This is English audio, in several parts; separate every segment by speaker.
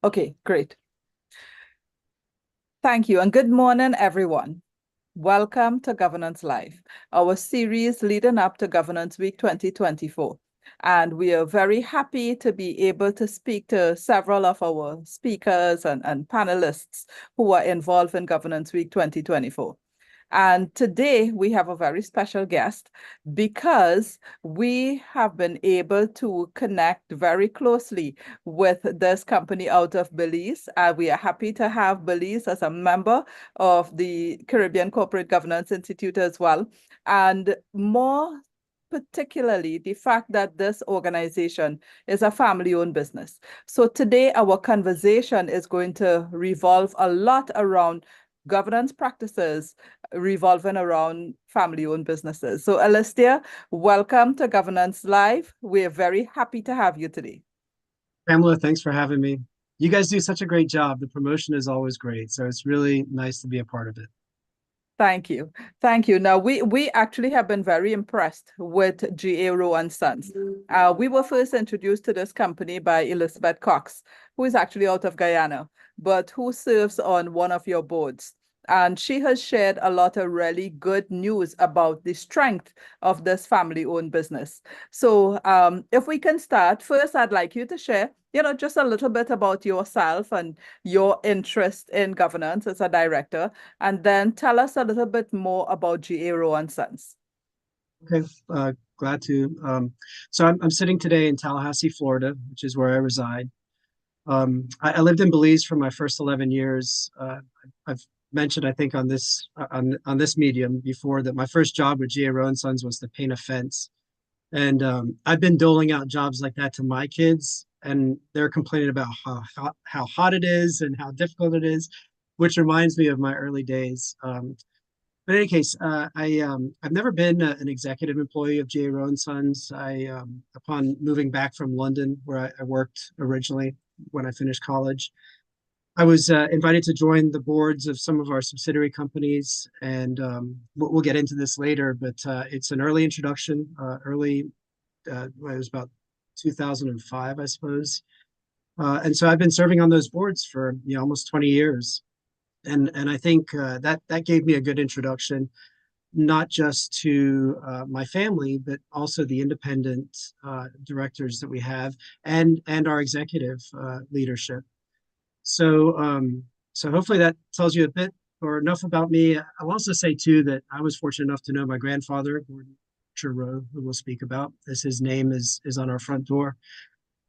Speaker 1: Okay, great. Thank you, and good morning, everyone. Welcome to Governance Live, our series leading up to Governance Week 2024. And we are very happy to be able to speak to several of our speakers and panelists who are involved in Governance Week 2024. And today we have a very special guest because we have been able to connect very closely with this company out of Belize. We are happy to have Belize as a member of the Caribbean Corporate Governance Institute as well. And more particularly the fact that this organization is a family-owned business. So today our conversation is going to revolve a lot around governance practices revolving around family-owned businesses. So Alasdair, welcome to Governance Live. We're very happy to have you today.
Speaker 2: Pamela, thanks for having me. You guys do such a great job. The promotion is always great, so it's really nice to be a part of it.
Speaker 1: Thank you. Thank you. Now, we actually have been very impressed with G.A. Rowe and Sons. We were first introduced to this company by Elizabeth Cox, who is actually out of Guyana, but who serves on one of your boards. And she has shared a lot of really good news about the strength of this family-owned business. So if we can start, first, I'd like you to share, just a little bit about yourself and your interest in governance as a director, and then tell us a little bit more about G.A. Rowe and Sons.
Speaker 2: Okay, glad to. So I'm sitting today in Tallahassee, Florida, which is where I reside. I lived in Belize for my first 11 years. I've mentioned, I think, on this medium before that my first job with G.A. Rowe and Sons was to paint a fence. And I've been doling out jobs like that to my kids, and they're complaining about how hot it is and how difficult it is, which reminds me of my early days. But in any case, I've never been an executive employee of J. Rowe and Sons. Upon moving back from London, where I worked originally when I finished college, I was invited to join the boards of some of our subsidiary companies, and we'll get into this later. But it's an early introduction. It was about 2005, I suppose. And so I've been serving on those boards for almost 20 years, and I think that gave me a good introduction, not just to my family, but also the independent directors that we have, and our executive leadership. So hopefully that tells you a bit or enough about me. I'll also say too that I was fortunate enough to know my grandfather, Gordon Rowe, who we'll speak about, as his name is on our front door.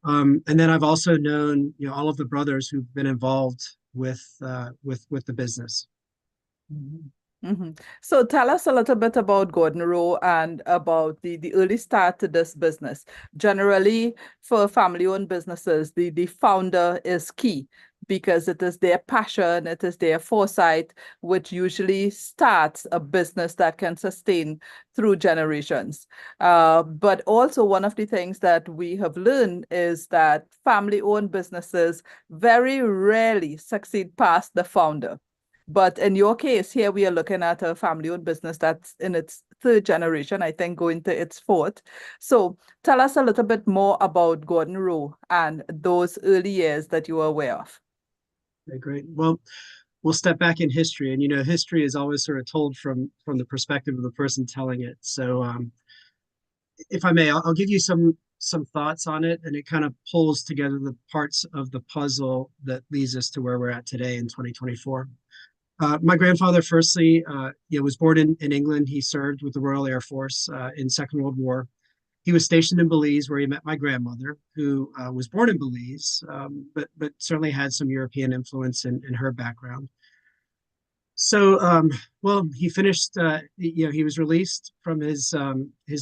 Speaker 2: And then I've also known all of the brothers who've been involved with the business.
Speaker 1: Mhm. Mhm. So tell us a little bit about Gordon Rowe and about the early start to this business. Generally, for family-owned businesses, the founder is key because it is their passion, it is their foresight, which usually starts a business that can sustain through generations. But also one of the things that we have learned is that family-owned businesses very rarely succeed past the founder. But in your case, here we are looking at a family-owned business that's in its third generation, I think going to its fourth. So tell us a little bit more about Gordon Rowe and those early years that you were aware of.
Speaker 2: Okay, great. Well, we'll step back in history, and history is always sort of told from the perspective of the person telling it. So, if I may, I'll give you some thoughts on it, and it kind of pulls together the parts of the puzzle that leads us to where we're at today in 2024. My grandfather, firstly, was born in England. He served with the Royal Air Force in Second World War. He was stationed in Belize, where he met my grandmother, who was born in Belize, but certainly had some European influence in her background. So, well, he finished. He was released from his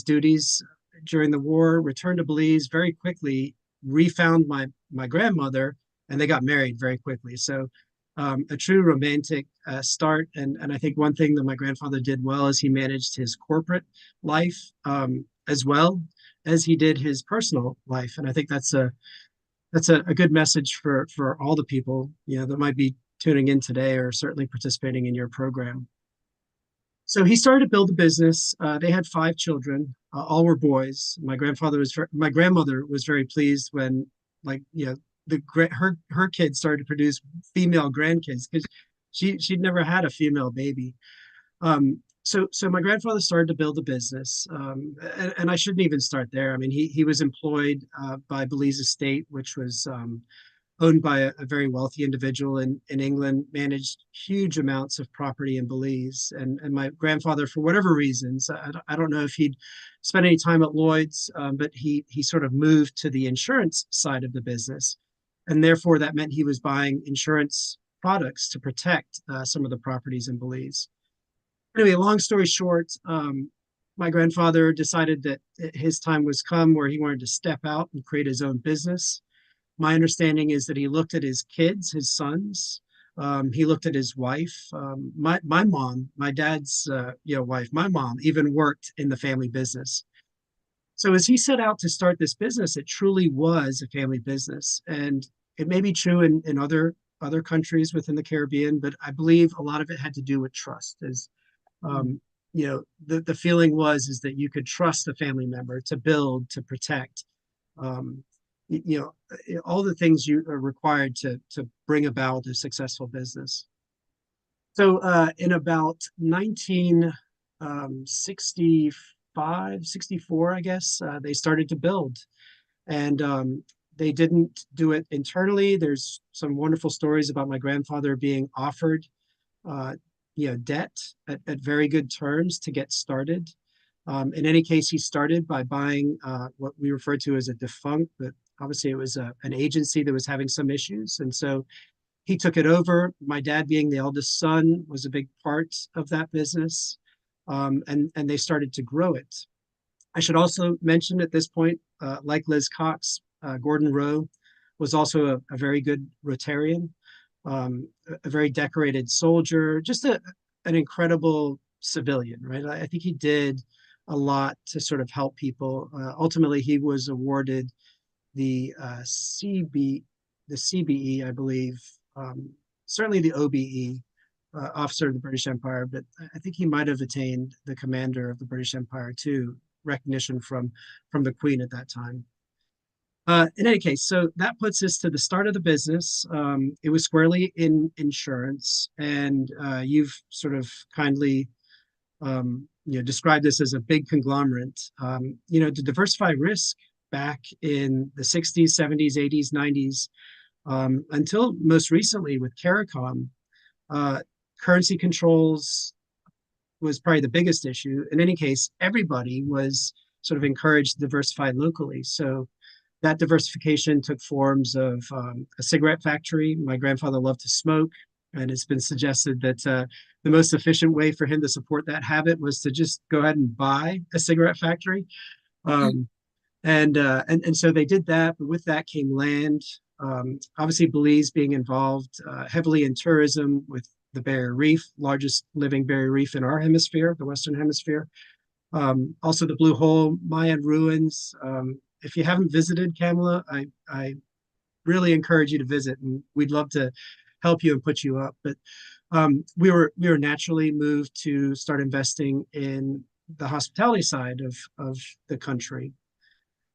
Speaker 2: duties during the war, returned to Belize very quickly, refound my grandmother, and they got married very quickly. So a true romantic start. And I think one thing that my grandfather did well is he managed his corporate life as well as he did his personal life. And I think that's a good message for all the people that might be tuning in today or certainly participating in your program. So he started to build a business. They had 5 children. All were boys. My grandmother was very pleased when, like, her kids started to produce female grandkids because she'd never had a female baby. So my grandfather started to build a business, and I shouldn't even start there. I mean, he was employed by Belize Estate, which was owned by a very wealthy individual in England, managed huge amounts of property in Belize. And my grandfather, for whatever reasons, I don't know if he'd spent any time at Lloyd's, but he sort of moved to the insurance side of the business. And therefore, that meant he was buying insurance products to protect some of the properties in Belize. Anyway, long story short, my grandfather decided that his time was come where he wanted to step out and create his own business. My understanding is that he looked at his kids, his sons. He looked at his wife. My mom, my dad's wife, my mom even worked in the family business. So as he set out to start this business, it truly was a family business, and it may be true in other countries within the Caribbean, but I believe a lot of it had to do with trust. As
Speaker 1: Mm.
Speaker 2: the feeling was is that you could trust a family member to build, to protect, um, you know, all the things you are required to bring about a successful business. So in about 1965, 64, I guess, they started to build. And they didn't do it internally. There's some wonderful stories about my grandfather being offered uh, debt at very good terms to get started. In any case, he started by buying what we refer to as a defunct, but obviously it was an agency that was having some issues. And so he took it over. My dad, being the eldest son, was a big part of that business. And they started to grow it. I should also mention at this point, like Liz Cox, Gordon Rowe was also a very good Rotarian, a very decorated soldier, just an incredible civilian, right? I think he did a lot to sort of help people. Ultimately, he was awarded the the CBE, I believe, certainly the OBE, officer of the British Empire, but I think he might have attained the commander of the British Empire too, recognition from the Queen at that time. In any case, so that puts us to the start of the business. It was squarely in insurance, and you've sort of kindly described this as a big conglomerate. To diversify risk back in the 60s, 70s, 80s, 90s, until most recently with CARICOM, currency controls was probably the biggest issue. In any case, everybody was sort of encouraged to diversify locally. So that diversification took forms of a cigarette factory. My grandfather loved to smoke, and it's been suggested that the most efficient way for him to support that habit was to just go ahead and buy a cigarette factory. Um, and so they did that, but with that came land. Obviously, Belize being involved heavily in tourism with the Barrier Reef, largest living barrier reef in our hemisphere, the Western Hemisphere. Also, the Blue Hole, Mayan ruins. If you haven't visited Kamala, I really encourage you to visit, and we'd love to help you and put you up. But we were naturally moved to start investing in the hospitality side of the country.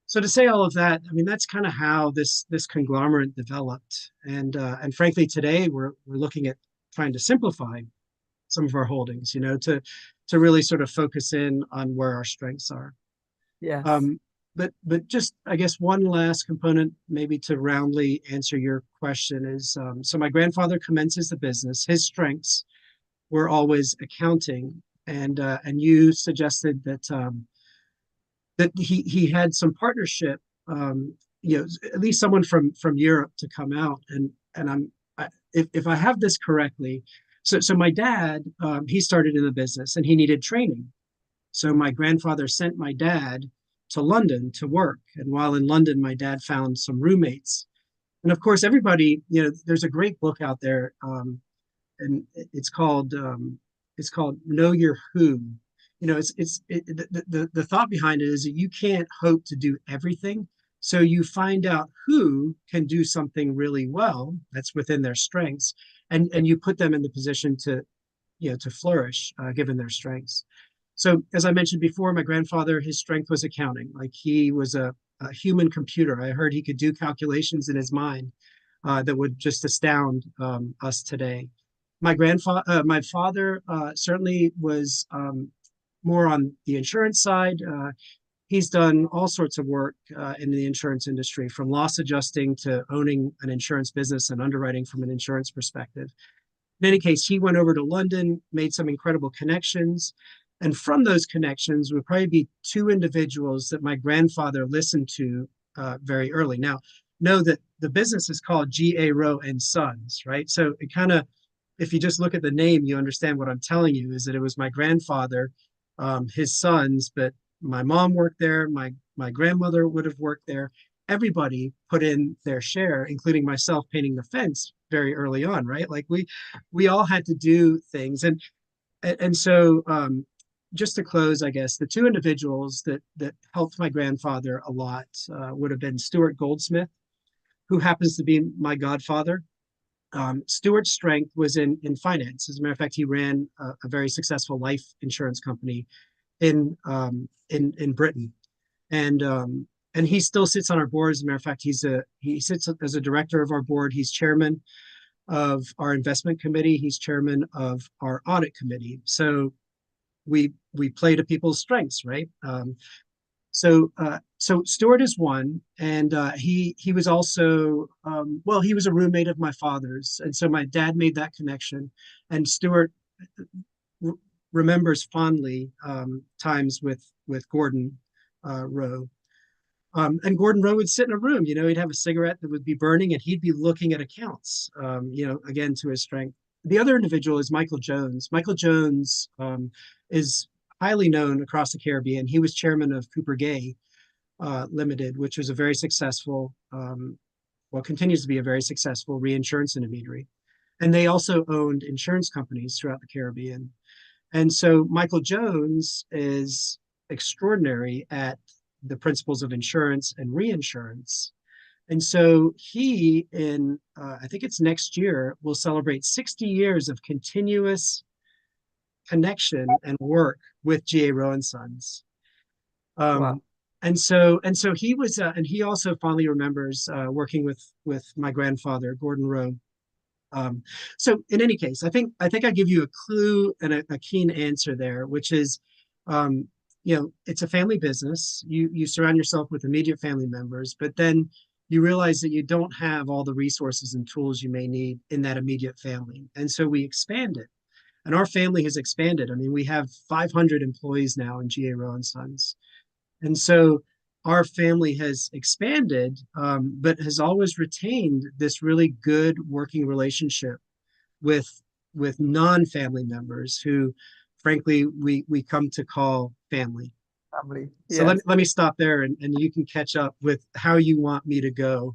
Speaker 2: So to say all of that, I mean that's kind of how this conglomerate developed, and frankly today we're looking at trying to simplify some of our holdings, to really sort of focus in on where our strengths are.
Speaker 1: Yes.
Speaker 2: Um, but just I guess one last component, maybe to roundly answer your question, is so my grandfather commences the business. His strengths were always accounting, and you suggested that he had some partnership, at least someone from Europe to come out, and if I have this correctly, so my dad, he started in the business and he needed training. So my grandfather sent my dad to London to work. And while in London, my dad found some roommates. And of course, everybody, there's a great book out there, and it's called Know Your Who. The thought behind it is that you can't hope to do everything. So you find out who can do something really well that's within their strengths, and you put them in the position to flourish given their strengths. So as I mentioned before, my grandfather, his strength was accounting. Like he was a a human computer. I heard he could do calculations in his mind that would just astound us today. My father certainly was more on the insurance side. He's done all sorts of work in the insurance industry, from loss adjusting to owning an insurance business and underwriting from an insurance perspective. In any case, he went over to London, made some incredible connections. And from those connections would probably be two individuals that my grandfather listened to very early. Now, know that the business is called G.A. Rowe and Sons, right? So it kind of, if you just look at the name, you understand what I'm telling you is that it was my grandfather, his sons, but my mom worked there, my grandmother would have worked there. Everybody put in their share, including myself painting the fence very early on, right? Like we all had to do things. And so just to close, I guess the two individuals that helped my grandfather a lot would have been Stuart Goldsmith, who happens to be my godfather. Stuart's strength was in finance. As a matter of fact, he ran a very successful life insurance company in Britain, and he still sits on our board. As a matter of fact, he sits as a director of our board. He's chairman of our investment committee. He's chairman of our audit committee. So we play to people's strengths, right? So Stuart is one, and he was also well, he was a roommate of my father's, and so my dad made that connection, and Stuart remembers fondly times with Gordon Rowe. And Gordon Rowe would sit in a room, he'd have a cigarette that would be burning and he'd be looking at accounts, again, to his strength. The other individual is Michael Jones. Michael Jones is highly known across the Caribbean. He was chairman of Cooper Gay Limited, which was a very successful, continues to be a very successful reinsurance intermediary. And they also owned insurance companies throughout the Caribbean. And so Michael Jones is extraordinary at the principles of insurance and reinsurance. And so he, I think it's next year, will celebrate 60 years of continuous connection and work with G.A. Rowe and Sons.
Speaker 1: Wow.
Speaker 2: And so he was, and he also fondly remembers working with my grandfather, Gordon Rowe. So in any case, I think I give you a clue and a keen answer there, which is, it's a family business. You surround yourself with immediate family members, but then you realize that you don't have all the resources and tools you may need in that immediate family. And so we expand it. And our family has expanded. I mean, we have 500 employees now in G.A. Rowe and Sons. And so our family has expanded, but has always retained this really good working relationship with non-family members who, frankly, we come to call family.
Speaker 1: Family.
Speaker 2: So
Speaker 1: Yes.
Speaker 2: let me stop there, and you can catch up with how you want me to go.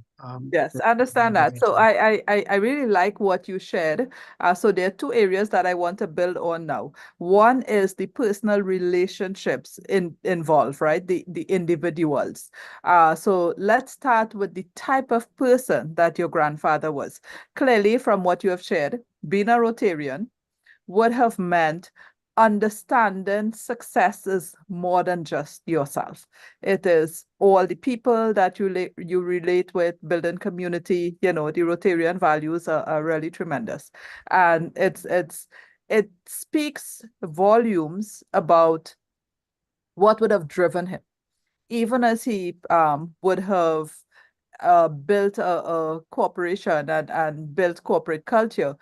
Speaker 1: Yes, I understand that. So I really like what you shared. So there are two areas that I want to build on now. One is the personal relationships involved, right? The individuals. So let's start with the type of person that your grandfather was. Clearly, from what you have shared, being a Rotarian would have meant understanding success is more than just yourself. It is all the people that you relate with, building community. The Rotarian values are really tremendous. And it speaks volumes about what would have driven him, even as he would have built a corporation and built corporate culture.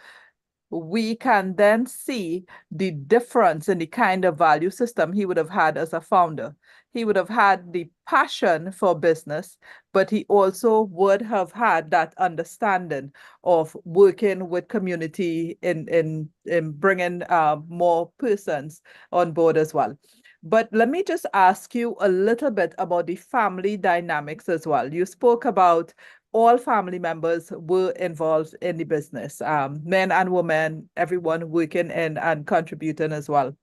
Speaker 1: We can then see the difference in the kind of value system he would have had as a founder. He would have had the passion for business, but he also would have had that understanding of working with community in bringing more persons on board as well. But let me just ask you a little bit about the family dynamics as well. You spoke about all family members were involved in the business, men and women, everyone working in and contributing as well.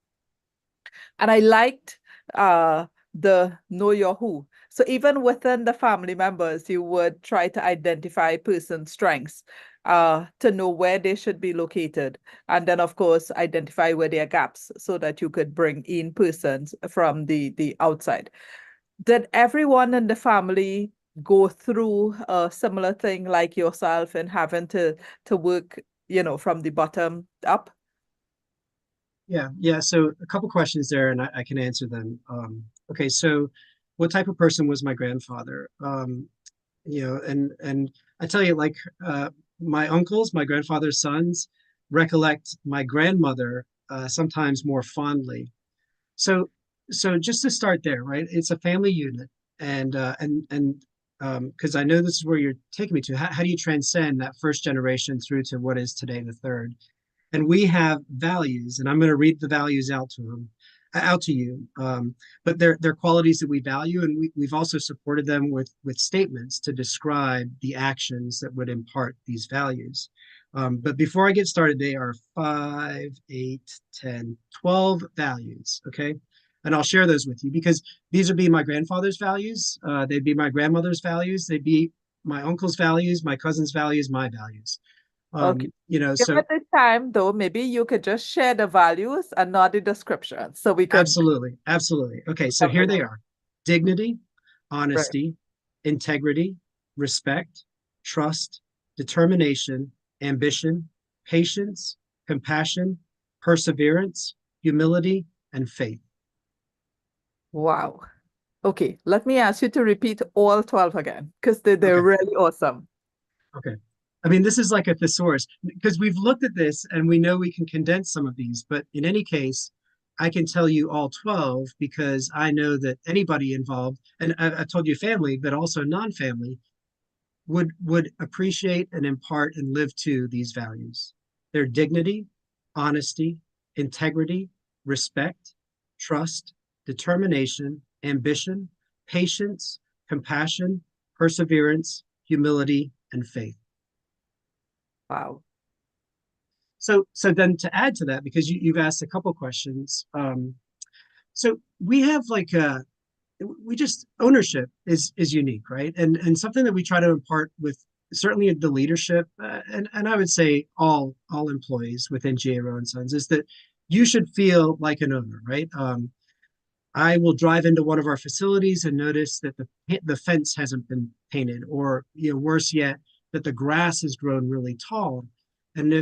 Speaker 1: And I liked the know your who. So even within the family members, you would try to identify person's strengths to know where they should be located. And then, of course, identify where there are gaps so that you could bring in persons from the outside. Did everyone in the family go through a similar thing like yourself and having to work, from the bottom up?
Speaker 2: Yeah. So a couple questions there, and I can answer them. Okay, so what type of person was my grandfather? And I tell you, like my uncles, my grandfather's sons, recollect my grandmother sometimes more fondly. So, so just to start there, right? It's a family unit, and because I know this is where you're taking me to. How do you transcend that first generation through to what is today the third? And we have values, and I'm going to read the values out to you. But they're qualities that we value, and we've also supported them with statements to describe the actions that would impart these values. But before I get started, they are 5, 8, 10, 12 values. Okay. And I'll share those with you because these would be my grandfather's values. They'd be my grandmother's values. They'd be my uncle's values, my cousin's values, my values.
Speaker 1: Okay. Give
Speaker 2: So
Speaker 1: it the time, though. Maybe you could just share the values and not the description so we could.
Speaker 2: absolutely, absolutely. Okay, so here they are: dignity,
Speaker 1: Right.
Speaker 2: honesty, integrity, respect, trust, determination, ambition, patience, compassion, perseverance, humility, and faith.
Speaker 1: Wow. Okay, let me ask you to repeat all 12 again because they're
Speaker 2: Okay,
Speaker 1: really awesome.
Speaker 2: okay. I mean, this is like a thesaurus because we've looked at this and we know we can condense some of these, but in any case, I can tell you all 12 because I know that anybody involved, and I told you family, but also non-family, would appreciate and impart and live to these values. Their dignity, honesty, integrity, respect, trust, determination, ambition, patience, compassion, perseverance, humility, and faith.
Speaker 1: Wow.
Speaker 2: So then to add to that, because you've asked a couple questions, so we have like we just ownership is unique, right? And something that we try to impart with certainly the leadership, and I would say all employees within GA Rowe and Sons is that you should feel like an owner, right? I will drive into one of our facilities and notice that the fence hasn't been painted, or worse yet, that the grass has grown really tall. And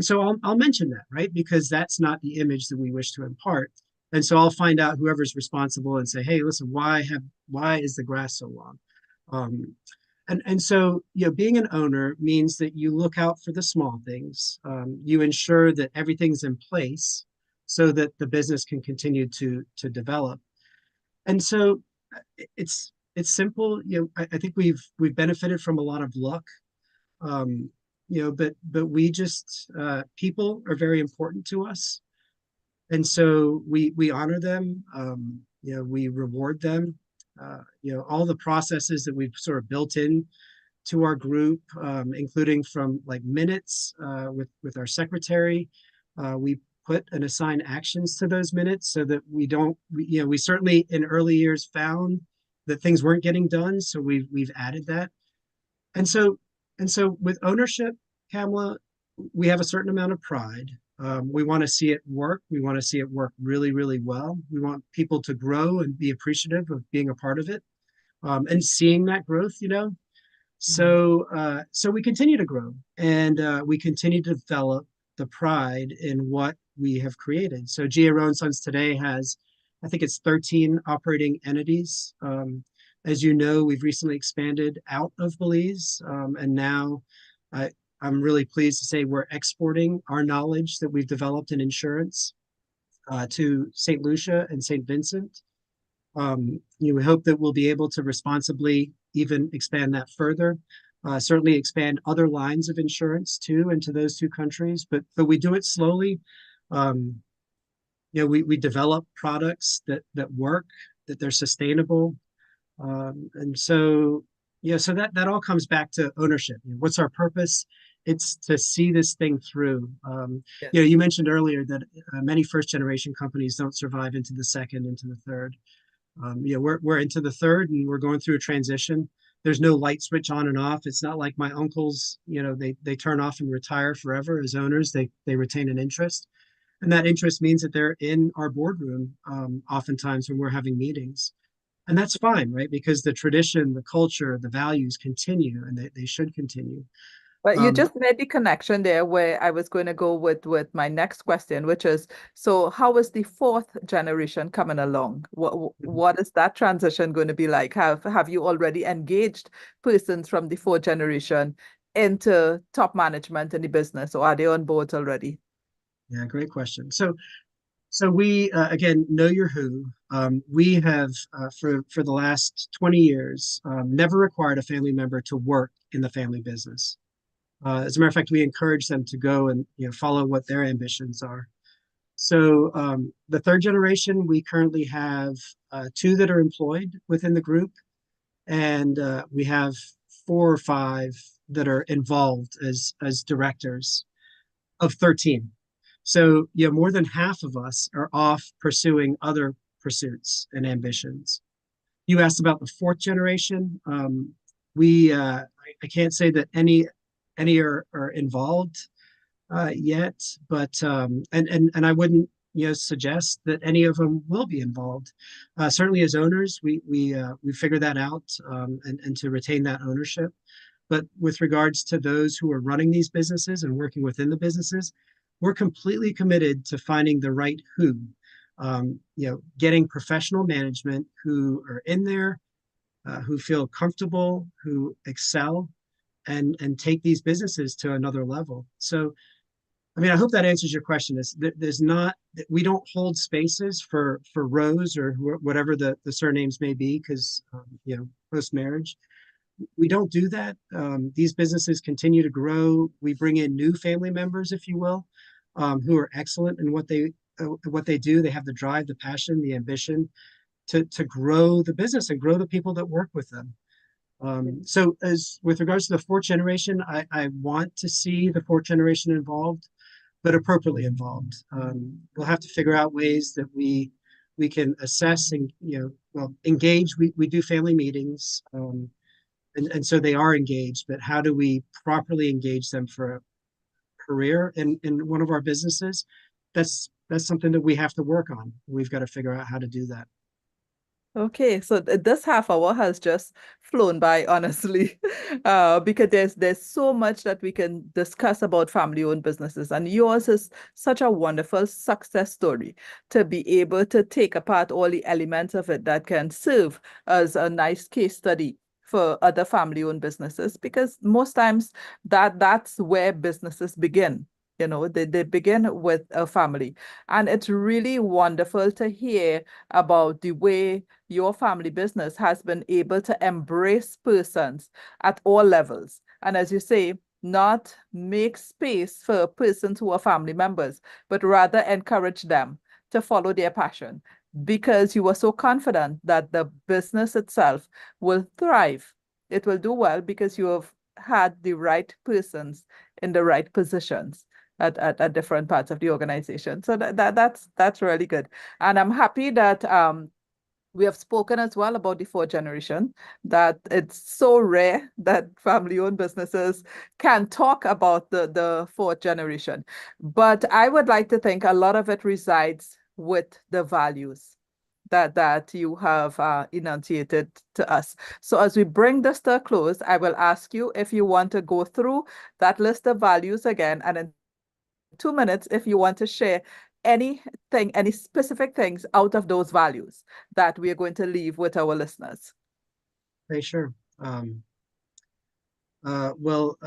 Speaker 2: so I'll mention that, right? Because that's not the image that we wish to impart. And so I'll find out whoever's responsible and say, hey, listen, why is the grass so long? Um, and so being an owner means that you look out for the small things. You ensure that everything's in place so that the business can continue to develop. And so it's simple. I think we've benefited from a lot of luck. Um, but we just people are very important to us, and so we honor them. We reward them. All the processes that we've sort of built in to our group, including from like minutes with our secretary. We put and assign actions to those minutes so that we don't, we certainly in early years found that things weren't getting done. So we've added that. And so, and so with ownership, Kamala, we have a certain amount of pride. We want to see it work. We want to see it work really, really well. We want people to grow and be appreciative of being a part of it, and seeing that growth,
Speaker 1: Mhm.
Speaker 2: so we continue to grow, and we continue to develop the pride in what we have created. So GA Rowe and Sons today has, I think it's 13 operating entities. As you know, we've recently expanded out of Belize, and now I, I'm really pleased to say we're exporting our knowledge that we've developed in insurance to St. Lucia and St. Vincent. We hope that we'll be able to responsibly even expand that further. Certainly expand other lines of insurance too into those two countries, but we do it slowly. Um, we develop products that work, that they're sustainable, and so so that all comes back to ownership. What's our purpose? It's to see this thing through.
Speaker 1: Yes.
Speaker 2: You mentioned earlier that many first generation companies don't survive into the second, into the third. We're into the third, and we're going through a transition. There's no light switch on and off. It's not like my uncles. They turn off and retire forever as owners. They retain an interest, and that interest means that they're in our boardroom oftentimes when we're having meetings. And that's fine, right? Because the tradition, the culture, the values continue, and they should continue.
Speaker 1: But you
Speaker 2: Um,
Speaker 1: just made the connection there where I was going to go with my next question, which is, so how is the fourth generation coming along? What is that transition going to be like? Have you already engaged persons from the fourth generation into top management in the business, or are they on board already?
Speaker 2: yeah, great question. So we again know your who. We have for the last 20 years never required a family member to work in the family business. As a matter of fact, we encourage them to go and follow what their ambitions are. So the third generation, we currently have two that are employed within the group, and we have four or five that are involved as directors of 13. So more than half of us are off pursuing other pursuits and ambitions. You asked about the fourth generation. We I can't say that any are involved yet, but and I wouldn't suggest that any of them will be involved. Certainly, as owners, we figure that out, and to retain that ownership. But with regards to those who are running these businesses and working within the businesses, we're completely committed to finding the right who. Getting professional management who are in there, who feel comfortable, who excel, and take these businesses to another level. So I mean, I hope that answers your question. There's not, we don't hold spaces for Rose or whatever the surnames may be, because post marriage, we don't do that. These businesses continue to grow. We bring in new family members, if you will, who are excellent in what they do. They have the drive, the passion, the ambition to grow the business and grow the people that work with them. So as with regards to the fourth generation, I want to see the fourth generation involved, but appropriately involved. We'll have to figure out ways that we can assess and engage. We do family meetings, and so they are engaged. But how do we properly engage them for a career in one of our businesses? That's something that we have to work on. We've got to figure out how to do that.
Speaker 1: Okay, so this half hour has just flown by, honestly, because there's so much that we can discuss about family-owned businesses, and yours is such a wonderful success story to be able to take apart all the elements of it that can serve as a nice case study for other family-owned businesses, because most times that's where businesses begin. They begin with a family, and it's really wonderful to hear about the way your family business has been able to embrace persons at all levels. And as you say, not make space for persons who are family members, but rather encourage them to follow their passion, because you are so confident that the business itself will thrive. It will do well because you have had the right persons in the right positions at different parts of the organization. So that's really good. And I'm happy that we have spoken as well about the fourth generation, that it's so rare that family-owned businesses can talk about the fourth generation. But I would like to think a lot of it resides with the values that you have enunciated to us. So as we bring this to a close, I will ask you if you want to go through that list of values again, and in 2 minutes, if you want to share anything, any specific things out of those values that we are going to leave with our listeners.
Speaker 2: Okay, sure. Well,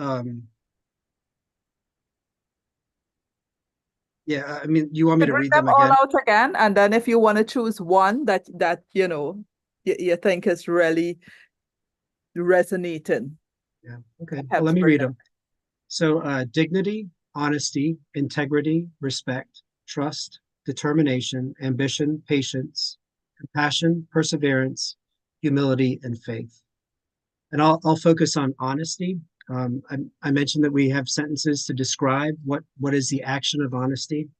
Speaker 2: yeah, I mean, you want me
Speaker 1: Can
Speaker 2: to
Speaker 1: read
Speaker 2: read
Speaker 1: them
Speaker 2: them
Speaker 1: all
Speaker 2: again?
Speaker 1: out again, and then if you want to choose one that you think is really resonating,
Speaker 2: Yeah. Okay.
Speaker 1: it
Speaker 2: Well, let
Speaker 1: helps
Speaker 2: me
Speaker 1: bring
Speaker 2: read
Speaker 1: them.
Speaker 2: them. So, dignity, honesty, integrity, respect, trust, determination, ambition, patience, compassion, perseverance, humility, and faith. And I'll focus on honesty. I mentioned that we have sentences to describe what is the action of honesty.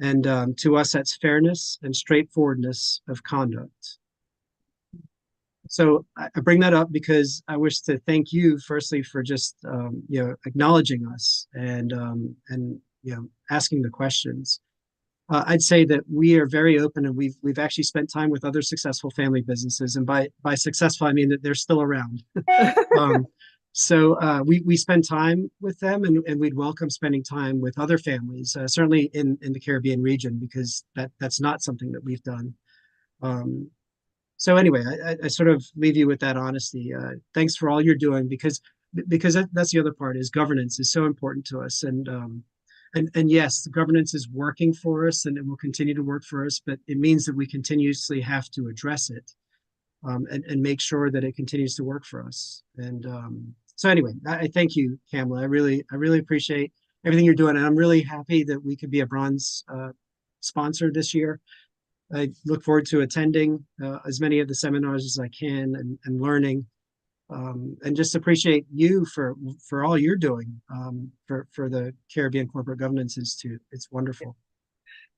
Speaker 2: And to us, that's fairness and straightforwardness of conduct. So I bring that up because I wish to thank you, firstly, for just acknowledging us and asking the questions. I'd say that we are very open, and we've actually spent time with other successful family businesses, and by successful I mean that they're still around. Um, we spend time with them, and we'd welcome spending time with other families, certainly in the Caribbean region, because that's not something that we've done. Um, so anyway, I sort of leave you with that honesty. Thanks for all you're doing, because that's the other part, is governance is so important to us, and yes, the governance is working for us, and it will continue to work for us, but it means that we continuously have to address it, and make sure that it continues to work for us. And so anyway, I thank you, Kamala. I really appreciate everything you're doing, and I'm really happy that we could be a bronze sponsor this year. I look forward to attending as many of the seminars as I can, and learning, and just appreciate you for all you're doing, for the Caribbean Corporate Governance Institute. It's wonderful.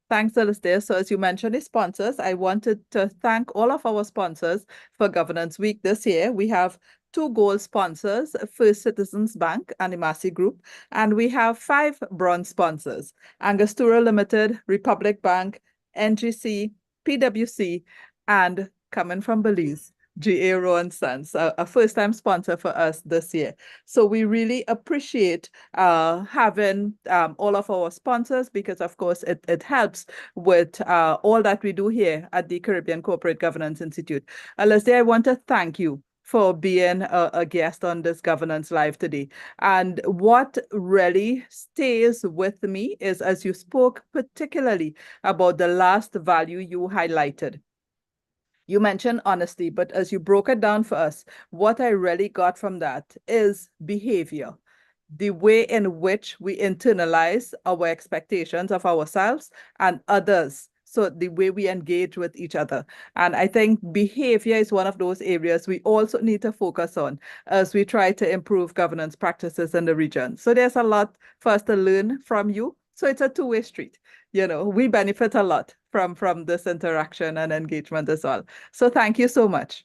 Speaker 1: Thanks, Alasdair. So as you mentioned, the sponsors, I wanted to thank all of our sponsors for Governance Week this year. We have two gold sponsors, First Citizens Bank and the Massey Group, and we have five bronze sponsors, Angostura Limited, Republic Bank, NGC, PwC, and coming from Belize, GA Rowan Sons, a first-time sponsor for us this year. So we really appreciate having all of our sponsors, because of course it helps with all that we do here at the Caribbean Corporate Governance Institute. Alasdair, I want to thank you for being a guest on this Governance Live today. And what really stays with me is, as you spoke particularly about the last value you highlighted. You mentioned honesty, but as you broke it down for us, what I really got from that is behavior, the way in which we internalize our expectations of ourselves and others. So the way we engage with each other. And I think behavior is one of those areas we also need to focus on as we try to improve governance practices in the region. So there's a lot for us to learn from you. So it's a two-way street. We benefit a lot from this interaction and engagement as well. So thank you so much.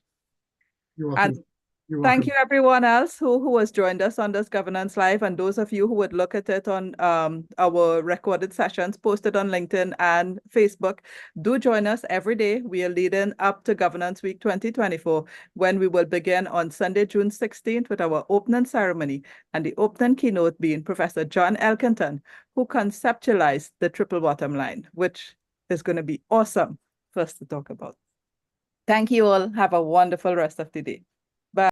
Speaker 2: You're welcome.
Speaker 1: And
Speaker 2: You're
Speaker 1: thank
Speaker 2: welcome.
Speaker 1: you, everyone else who has joined us on this Governance Live, and those of you who would look at it on our recorded sessions posted on LinkedIn and Facebook. Do join us every day. We are leading up to Governance Week 2024, when we will begin on Sunday, June 16th, with our opening ceremony, and the opening keynote being Professor John Elkington, who conceptualized the triple bottom line, which is going to be awesome for us to talk about. Thank you all. Have a wonderful rest of the day.